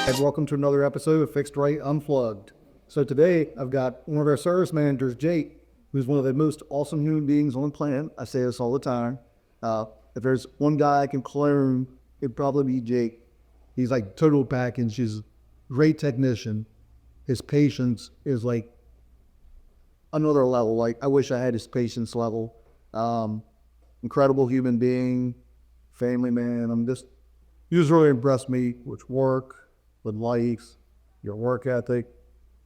And welcome to another episode of Fixed Right Unplugged. So today I've got one of our service managers, Jake, who's one of the most awesome human beings on the planet. I say this all the time. If there's one guy I can clone, it'd probably be Jake. He's like total package. He's a great technician. His patience is like another level. Like I wish I had his patience level. Incredible human being, family man. You just really impressed me with work, with life, your work ethic.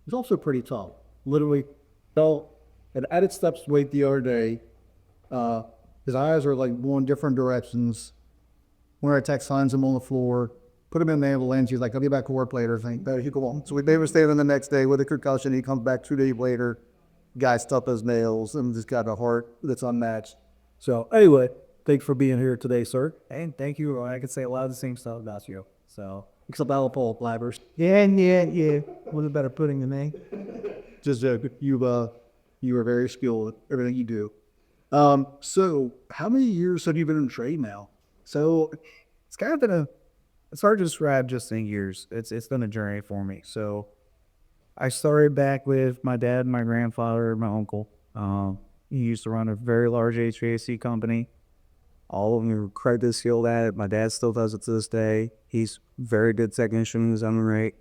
He's also pretty tough. Literally, felt an added steps weight the other day. His eyes are like going different directions. One of our techs finds him on the floor, put him in the ambulance. He's like, I'll be back to work later. Think, better you go on. So they were staying the next day with a concussion. He comes back 2 days later. Guy's tough as nails and just got a heart that's unmatched. So anyway, thanks for being here today, sir. And thank you. I could say a lot of the same stuff about you. So, Except Alpha Blabbers. yeah. What a better pudding than me. Just you are very skilled at everything you do. So how many years have you been in trade now? So, it's kind of been it's hard to describe just in years. It's been a journey for me. So, I started back with my dad, my grandfather, my uncle. He used to run a very large HVAC company. All of them are incredibly skilled at it. My dad still does it to this day. He's a very good technician in his own right.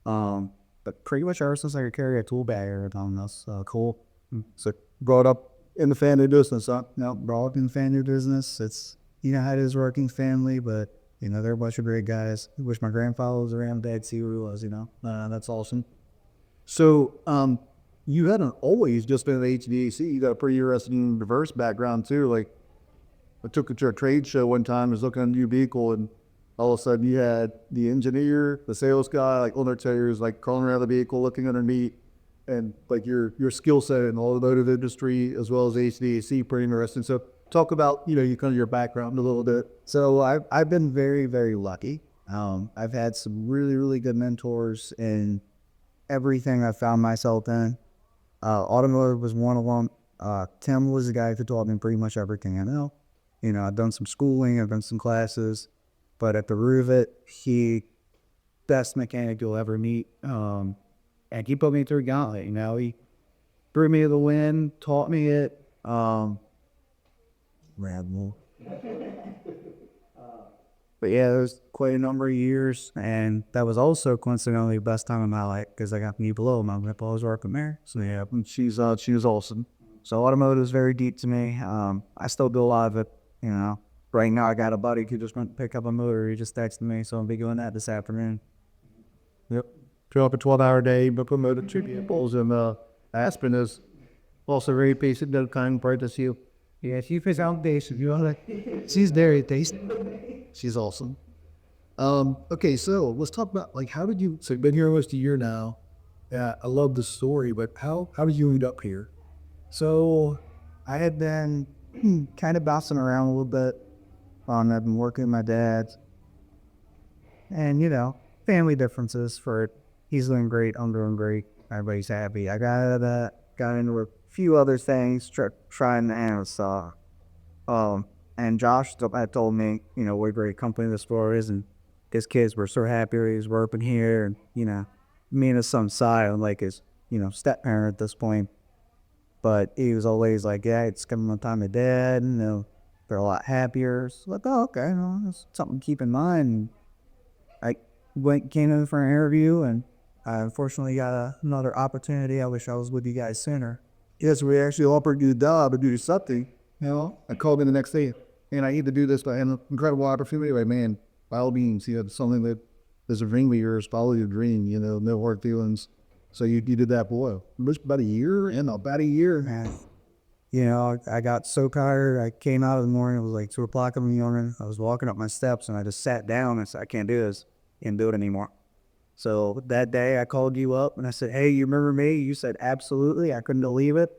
But pretty much ever since I could carry a tool bag or anything, that's cool. So brought up in the family business, huh? No, brought up in family business. It's, how it is working family, but, they're a bunch of great guys. I wish my grandfather was around today to see who he was, That's awesome. So you hadn't always just been at HVAC. You got a pretty interesting, diverse background too. Like I took you to a trade show one time, was looking at a new vehicle, and all of a sudden you had the engineer, the sales guy, like on their chairs, like crawling around the vehicle, looking underneath, and like your skill set in the automotive industry as well as HVAC, pretty interesting. So talk about you kind of your background a little bit. So I've been very, very lucky. I've had some really, really good mentors in everything I found myself in. Automotive was one of them. Tim was the guy who taught me pretty much everything I know. I've done some schooling, I've done some classes, but at the root of it, he best mechanic you'll ever meet. And he put me through a gauntlet. He threw me to the wind, taught me it. Ramble. But yeah, it was quite a number of years, and that was also coincidentally the best time of my life because I got me below. My grandpa was working there, so yeah, She was awesome. so automotive is very deep to me. I still do a lot of it. Right now I got a buddy who just went to pick up a motor. He just texted me, so I'll be doing that this afternoon. Yep. Throw up a 12-hour day, but promoted 2 vehicles, and Aspen is also very patient, that kind, bright to see you. Yeah, she fits out basic. She's very tasty. She's awesome. Okay, so let's talk about how did you? So you've been here almost a year now. Yeah, I love the story, but how did you end up here? So I had been kind of bouncing around a little bit. I've been working with my dad. And, family differences for it. He's doing great, I'm doing great. Everybody's happy. I got out of that, got into a few other things, trying to handle stuff. And Josh had told me, what a great company the store is, and his kids were so happy he was working here. And, me and his son, Cy, I'm like his, step-parent at this point. But he was always like, yeah, it's coming on time to dad, and they're a lot happier. So like, oh, okay, that's something to keep in mind. I came in for an interview, and I unfortunately got another opportunity. I wish I was with you guys sooner. Yes, we actually offered you a job to do something. I called in the next day, and I need to do this, but I had an incredible opportunity. Like, man, by all means, something that is a dream of yours, follow your dream, no hard feelings. So you did that, boy, about a year? About a year. Man, I got so tired. I came out in the morning. It was like 2 o'clock in the morning. I was walking up my steps, and I just sat down and said, I can't do this. Can't do it anymore. So that day I called you up and I said, hey, you remember me? You said, absolutely. I couldn't believe it.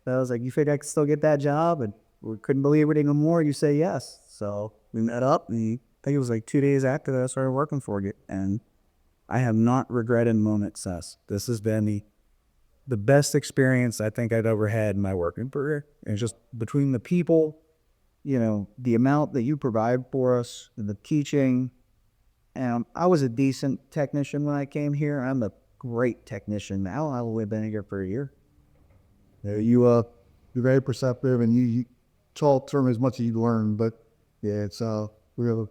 So I was like, you think I could still get that job? And we couldn't believe it anymore. You say yes. So we met up, and I think it was like 2 days after that I started working for you. And I have not regretted a moment since. This has been the best experience I think I'd ever had in my working career. And just between the people, the amount that you provide for us, and the teaching, And I was a decent technician when I came here. I'm a great technician now. I've only been here for a year. Yeah, you're very perceptive, and you talk from as much as you learn. But yeah, we have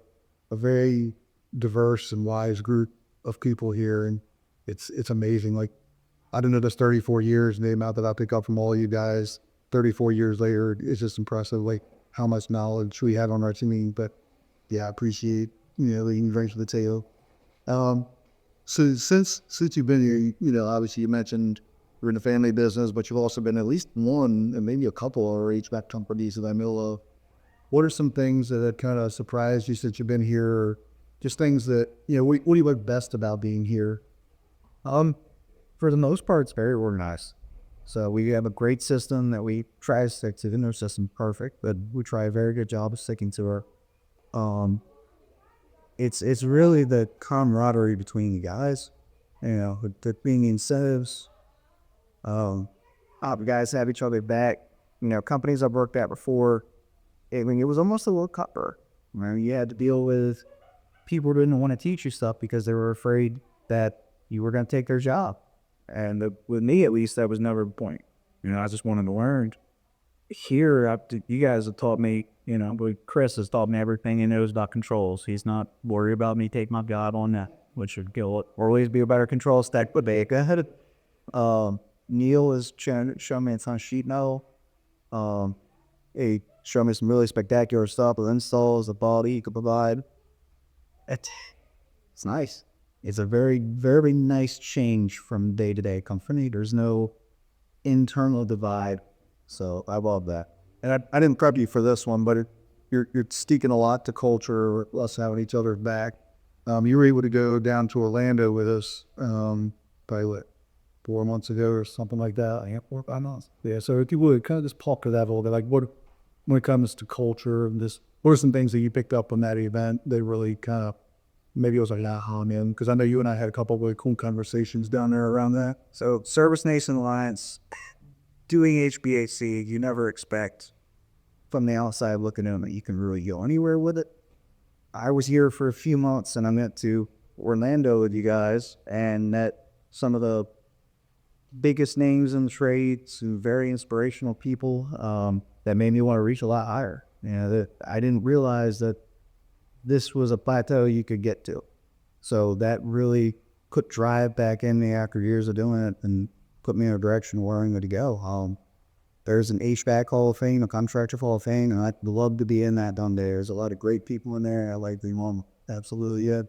a very diverse and wise group of people here, and it's amazing. Like I don't know this 34 years, and the amount that I pick up from all you guys 34 years later, it's just impressive. Like how much knowledge we have on our team. But yeah, I appreciate you bring to the table. So since you've been here, obviously you mentioned you're in the family business, but you've also been at least one and maybe a couple of HVAC companies that I know of. What are some things that have kind of surprised you since you've been here? Or just things that, what do you like best about being here? For the most part, it's very organized. So we have a great system that we try to stick to. No system perfect, but we try a very good job of sticking to our. It's really the camaraderie between the guys, with the being incentives. The guys have each other back. Companies I've worked at before, I mean, it was almost a little cutthroat. You had to deal with people who didn't want to teach you stuff because they were afraid that you were going to take their job. And with me, at least, that was never the point. I just wanted to learn. Here, you guys have taught me, but Chris has taught me everything he knows about controls. He's not worried about me taking my job on that, which would kill it. Or always be a better control stack, but they go ahead. Neil has shown me a ton of sheet metal. He showed me some really spectacular stuff with installs, the body he could provide. It's nice. It's a very, very nice change from day-to-day company. There's no internal divide. So I love that. And I didn't prep you for this one, but you're sticking a lot to culture, us having each other's back. You were able to go down to Orlando with us, probably 4 months ago or something like that. Yeah, 4 or 5 months. Yeah, so if you would kind of just talk to that a little bit, like when it comes to culture and this, what are some things that you picked up on that event that really kind of, maybe it was like aha, man, because I know you and I had a couple of really cool conversations down there around that. So Service Nation Alliance, doing HVAC, you never expect from the outside looking in that you can really go anywhere with it. I was here for a few months and I went to Orlando with you guys and met some of the biggest names in the trade, some very inspirational people that made me want to reach a lot higher. I didn't realize that this was a plateau you could get to. So that really put drive back in me after years of doing it and put me in a direction where I'm going to go. There's an HVAC Hall of Fame, a Contractor Hall of Fame, and I'd love to be in that down there. There's a lot of great people in there. I like them all. Absolutely, yeah.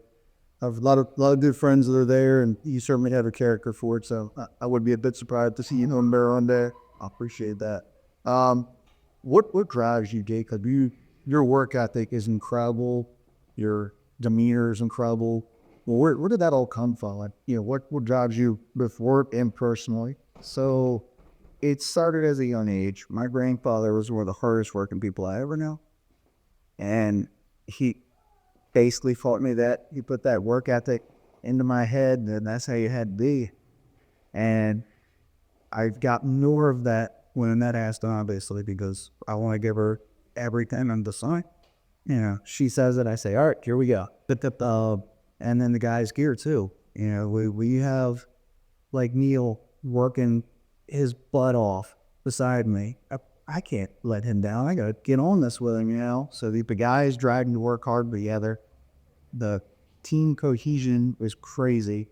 I have a lot of good friends that are there, and you certainly have a character for it, so I would be a bit surprised to see you on there on there. I appreciate that. What drives you, Jake? Your work ethic is incredible. Your demeanor is incredible. Well, where did that all come from? Like, what drives you both work and personally? So it started as a young age. My grandfather was one of the hardest working people I ever knew. And he basically taught me that. He put that work ethic into my head, and that's how you had to be. And I've got more of that when Annette asked, obviously, because I want to give her everything under the sun. She says it, I say, all right, here we go. And then the guys gear too. We have like Neil working his butt off beside me. I can't let him down. I got to get on this with him, So the guys driving to work hard together. The team cohesion is crazy.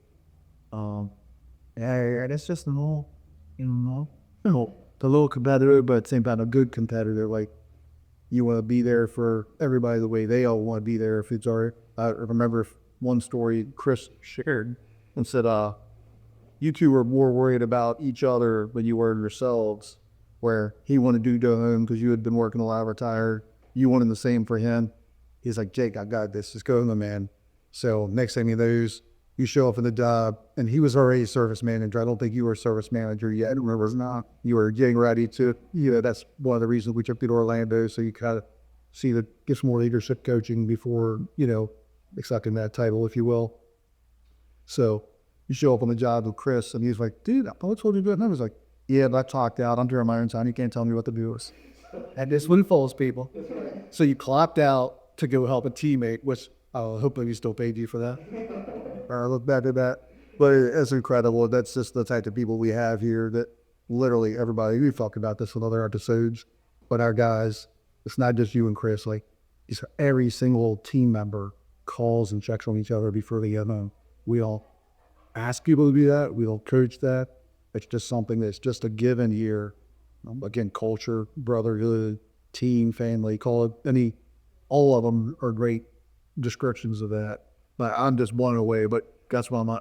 It's just a little, the little competitor, but at the same time, a good competitor. Like, you want to be there for everybody the way they all want to be there. If it's all right. I remember one story Chris shared and said, you two were more worried about each other than you were yourselves, where he wanted to go home because you had been working a lot, retired. You wanted the same for him. He's like, Jake, I got this. Just go home, man. So next thing you know, you show up in the job, and he was already a service manager. I don't think you were a service manager yet. Remember, not. You were getting ready to, that's one of the reasons we took you to Orlando, so you kind of get some more leadership coaching before, accepting that title, if you will. So you show up on the job with Chris, and he's like, dude, I told you to do it. And I was like, yeah, but I talked out. I'm doing my own time. You can't tell me what to do. And this one falls people. So you clocked out to go help a teammate, which Hopefully we still paid you for that. I look back at that. But it's incredible. That's just the type of people we have here that literally everybody, we've talked about this in other episodes, but our guys, it's not just you and Chris, like it's every single team member calls and checks on each other before they get home. We all ask people to do that. We don't coach that. It's just something that's just a given here. Again, culture, brotherhood, team, family, call it any, all of them are great descriptions of that. But I'm just blown away. But that's one of my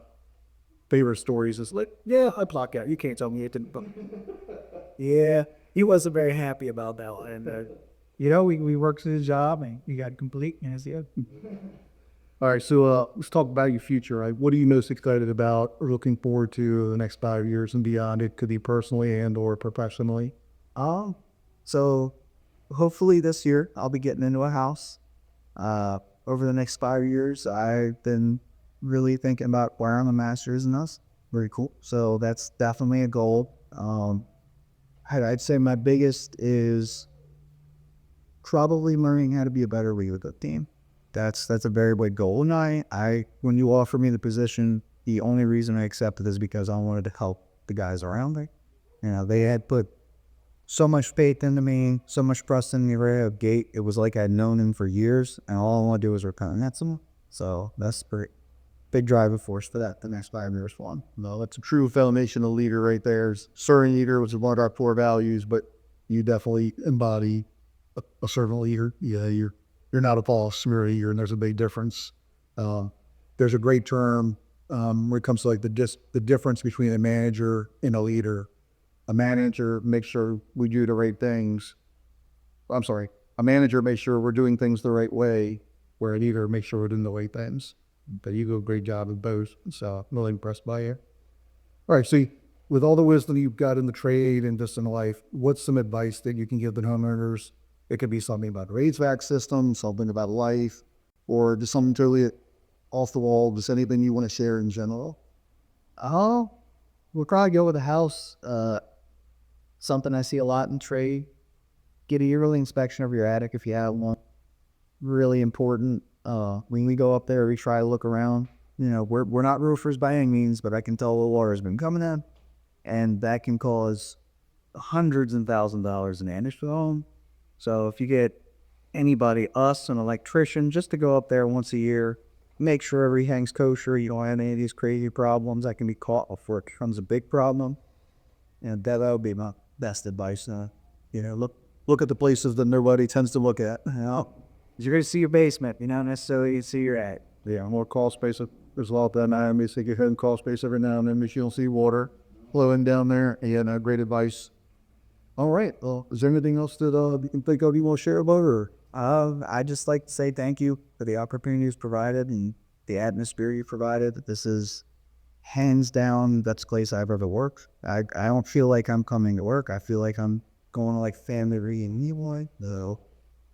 favorite stories is like, yeah, I block out. You can't tell me it didn't. Yeah, he wasn't very happy about that one. And, we worked through the job and we got complete. And it's, yeah. All right, so let's talk about your future. Right? What are you most excited about or looking forward to the next 5 years and beyond? It could be personally and or professionally. So hopefully this year I'll be getting into a house. Over the next 5 years, I've been really thinking about where I'm a master's in this. Very cool. So that's definitely a goal. I'd say my biggest is probably learning how to be a better leader of the team. That's a very big goal. And I when you offer me the position, the only reason I accepted is because I wanted to help the guys around me. They had put so much faith into me, so much trust in me right out of the gate. It was like I'd known them for years, and all I want to do is recognize them. So that's pretty big driving force for that the next 5 years for them. No, that's a true foundational leader right there. Servant leader was one of our core values, but you definitely embody a servant leader. Yeah, you're not a boss, you're a leader, and there's a big difference. There's a great term when it comes to like the difference between a manager and a leader. A manager makes sure we do the right things. A manager makes sure we're doing things the right way, where a leader makes sure we're doing the right things. But you do a great job of both, so I'm really impressed by you. All right, so with all the wisdom you've got in the trade and just in life, what's some advice that you can give the homeowners? It could be something about the HVAC system, something about life, or just something totally off the wall, just anything you want to share in general. We'll probably go with a house. Something I see a lot in trade. Get a yearly inspection of your attic if you have one. Really important. When we go up there, we try to look around. We're not roofers by any means, but I can tell the water's been coming in, and that can cause hundreds and thousands of dollars in damage to the home. So if you get anybody, us, an electrician, just to go up there once a year, make sure everything's kosher, you don't have any of these crazy problems that can be caught before it becomes a big problem. And that would be my best advice. Look at the places that nobody tends to look at. You're going to see your basement, not necessarily see your attic. Yeah, more crawl space. There's a lot of that now. I see you hit crawl space every now and then, but you don't see water flowing down there. And great advice. All right. Well, is there anything else that you can think of you want to share about? Or I'd just like to say thank you for the opportunities provided and the atmosphere you provided. This is hands down the best place I've ever worked. I don't feel like I'm coming to work. I feel like I'm going to like family reunion. No,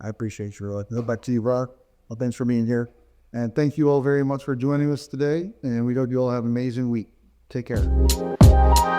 I appreciate your help. Back to you, Rock. Well, thanks for being here. And thank you all very much for joining us today. And we hope you all have an amazing week. Take care.